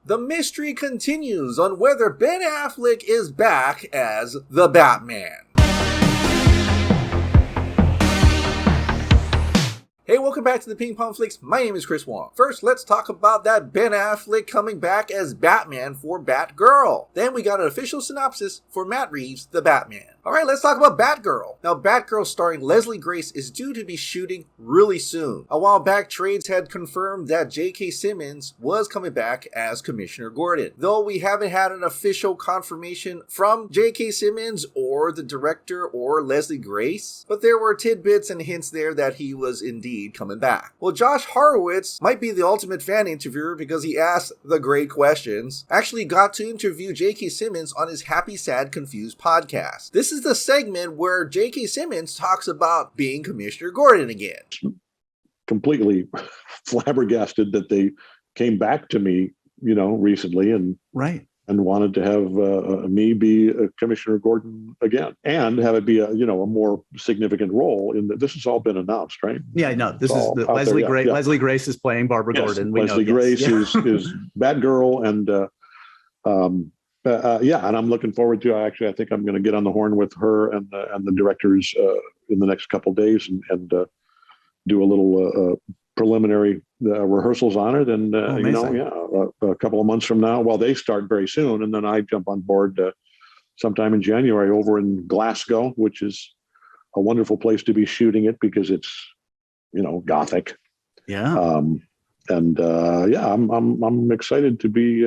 The mystery continues on whether Ben Affleck is back as the Batman. Hey, welcome back to the Ping Pong Flix. My name is Chris Wong. First, let's talk about that Ben Affleck coming back as Batman for Batgirl. Then we got an official synopsis for Matt Reeves The Batman. Alright, let's talk about Batgirl. Now, Batgirl starring Leslie Grace is due to be shooting really soon. A while back, trades had confirmed that J.K. Simmons was coming back as Commissioner Gordon. Though we haven't had an official confirmation from J.K. Simmons or the director or Leslie Grace, but there were tidbits and hints there that he was indeed coming back. Well, Josh Horowitz might be the ultimate fan interviewer because he asked the great questions. Actually got to interview J.K. Simmons on his Happy, Sad, Confused podcast. This is the segment where J.K. Simmons talks about being Commissioner Gordon again. Completely flabbergasted that they came back to me, recently and wanted to have me be Commissioner Gordon again and have it be a more significant role in the, this has all been announced, right? Yeah, no, this is the Leslie Grace. Leslie Grace is playing Barbara Gordon. We Leslie Grace is Batgirl, and and I'm looking forward to. I think I'm going to get on the horn with her and the directors in the next couple of days and do a little preliminary rehearsals on it. And a couple of months from now, they start very soon, and then I jump on board sometime in January over in Glasgow, which is a wonderful place to be shooting it because it's gothic. Yeah. I'm excited to be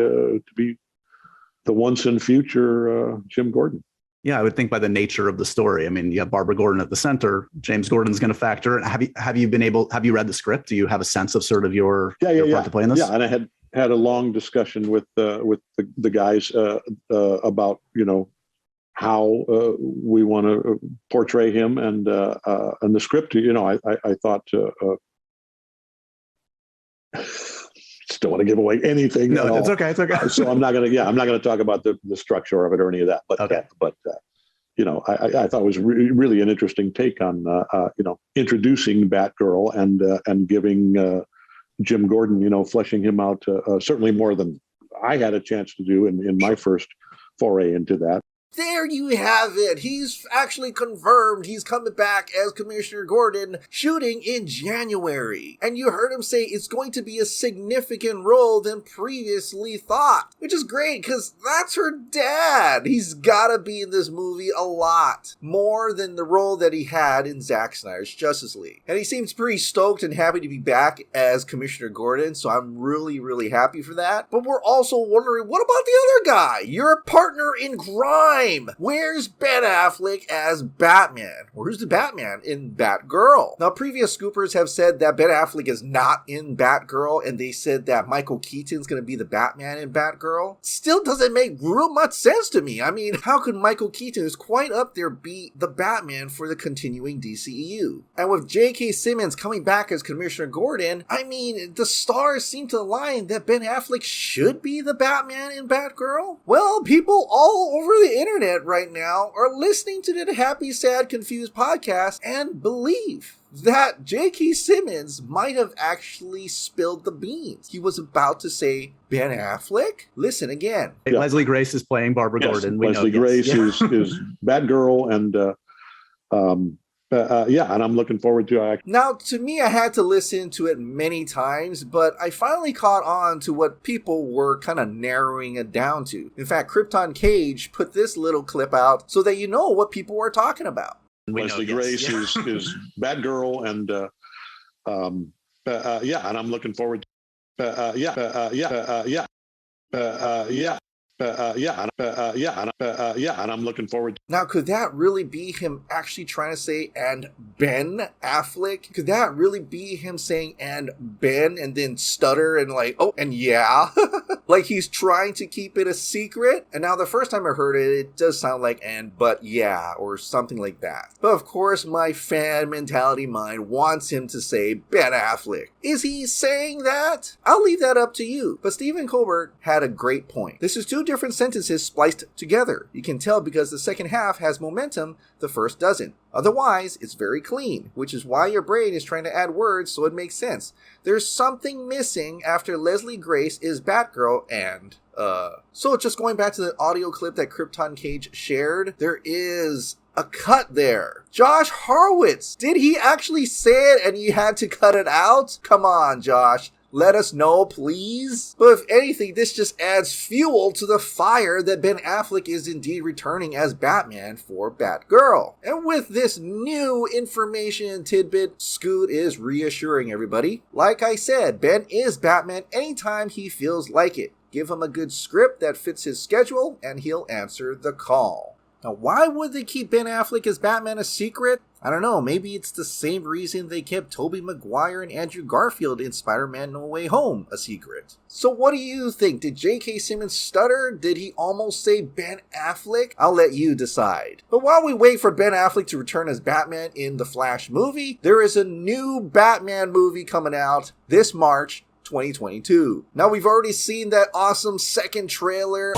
the once and future Jim Gordon. Yeah, I would think by the nature of the story. I mean, you have Barbara Gordon at the center. James Gordon's going to factor. Have you read the script? Do you have a sense of sort of your part to play in this? Yeah, and I had a long discussion with the guys about how we want to portray him and the script. I thought. Don't want to give away anything. No, it's okay. It's okay. So I'm not gonna talk about the structure of it or any of that. But okay. I thought it was really an interesting take on introducing Batgirl and giving Jim Gordon fleshing him out certainly more than I had a chance to do in my first foray into that. There you have it. He's actually confirmed he's coming back as Commissioner Gordon, shooting in January. And you heard him say it's going to be a significant role than previously thought, which is great because that's her dad. He's gotta be in this movie a lot, more than the role that he had in Zack Snyder's Justice League. And he seems pretty stoked and happy to be back as Commissioner Gordon, so I'm really, really happy for that. But we're also wondering, what about the other guy? Your partner in crime. Where's Ben Affleck as Batman? Where's the Batman in Batgirl? Now, previous scoopers have said that Ben Affleck is not in Batgirl, and they said that Michael Keaton's going to be the Batman in Batgirl. Still doesn't make real much sense to me. I mean, how could Michael Keaton, who's quite up there, be the Batman for the continuing DCEU? And with J.K. Simmons coming back as Commissioner Gordon, I mean, the stars seem to align that Ben Affleck should be the Batman in Batgirl. Well, people all over the internet right now are listening to the Happy, Sad, Confused podcast and believe that J.K. Simmons might have actually spilled the beans. He was about to say Ben Affleck? Listen again. Yeah. Leslie Grace is playing Barbara Gordon. Leslie Grace is Batgirl, and and I'm looking forward to it. Now, to me, I had to listen to it many times, but I finally caught on to what people were kind of narrowing it down to. In fact, Krypton Cage put this little clip out so that you know what people were talking about. Leslie Grace is Batgirl, and and I'm looking forward to and I'm looking forward to. Now, could that really be him actually trying to say and Ben Affleck? Could that really be him saying and Ben and then stutter and like, oh, and yeah? Like he's trying to keep it a secret? And now the first time I heard it, it does sound like and but yeah, or something like that. But of course, my fan mentality mind wants him to say Ben Affleck. Is he saying that? I'll leave that up to you. But Stephen Colbert had a great point. This is two different sentences spliced together. You can tell because the second half has momentum, the first doesn't. Otherwise, it's very clean, which is why your brain is trying to add words so it makes sense. There's something missing after Leslie Grace is Batgirl and, So just going back to the audio clip that Krypton Cage shared, there is a cut there. Josh Horowitz, did he actually say it and you had to cut it out? Come on, Josh. Let us know, please. But if anything, this just adds fuel to the fire that Ben Affleck is indeed returning as Batman for Batgirl. And with this new information tidbit, Scoot is reassuring everybody. Like I said, Ben is Batman anytime he feels like it. Give him a good script that fits his schedule and he'll answer the call. Now, why would they keep Ben Affleck as Batman a secret? I don't know, maybe it's the same reason they kept Tobey Maguire and Andrew Garfield in Spider-Man No Way Home a secret. So what do you think? Did J.K. Simmons stutter? Did he almost say Ben Affleck? I'll let you decide. But while we wait for Ben Affleck to return as Batman in the Flash movie, there is a new Batman movie coming out this March 2022. Now, we've already seen that awesome second trailer.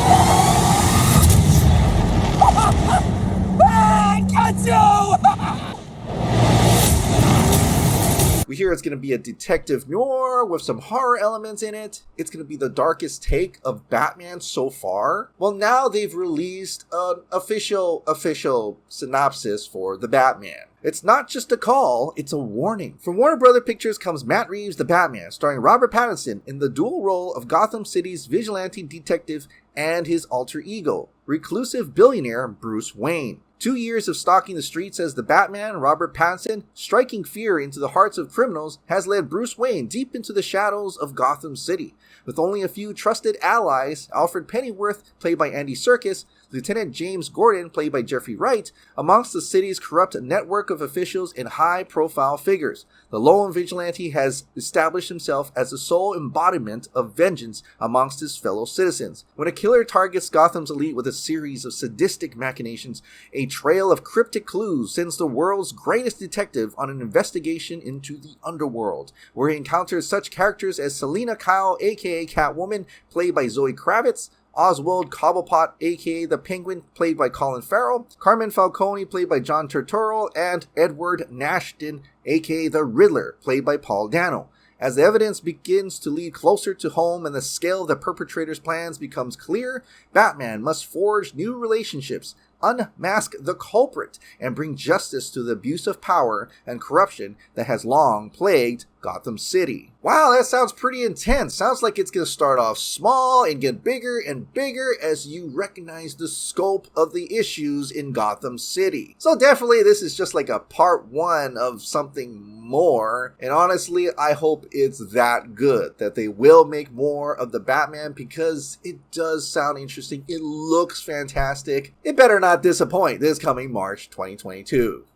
We hear it's going to be a detective noir with some horror elements in it. It's going to be the darkest take of Batman so far. Well, now they've released an official synopsis for The Batman. It's not just a call, it's a warning. From Warner Brothers Pictures comes Matt Reeves The Batman, starring Robert Pattinson in the dual role of Gotham City's vigilante detective and his alter ego, reclusive billionaire Bruce Wayne. 2 years of stalking the streets as the Batman, Robert Pattinson, striking fear into the hearts of criminals, has led Bruce Wayne deep into the shadows of Gotham City. With only a few trusted allies, Alfred Pennyworth, played by Andy Serkis, Lieutenant James Gordon, played by Jeffrey Wright, amongst the city's corrupt network of officials and high-profile figures. The lone vigilante has established himself as the sole embodiment of vengeance amongst his fellow citizens. When a killer targets Gotham's elite with a series of sadistic machinations, a trail of cryptic clues sends the world's greatest detective on an investigation into the underworld, where he encounters such characters as Selina Kyle, aka Catwoman, played by Zoe Kravitz, Oswald Cobblepot, aka the Penguin, played by Colin Farrell, Carmen Falcone, played by John Turturro, and Edward Nashton, aka the Riddler, played by Paul Dano. As the evidence begins to lead closer to home and the scale of the perpetrator's plans becomes clear, Batman must forge new relationships, unmask the culprit, and bring justice to the abuse of power and corruption that has long plagued Gotham City. Wow, that sounds pretty intense. Sounds like it's going to start off small and get bigger and bigger as you recognize the scope of the issues in Gotham City. So definitely this is just like a part one of something more. And honestly, I hope it's that good, that they will make more of the Batman, because it does sound interesting. It looks fantastic. It better not disappoint this coming March 2022.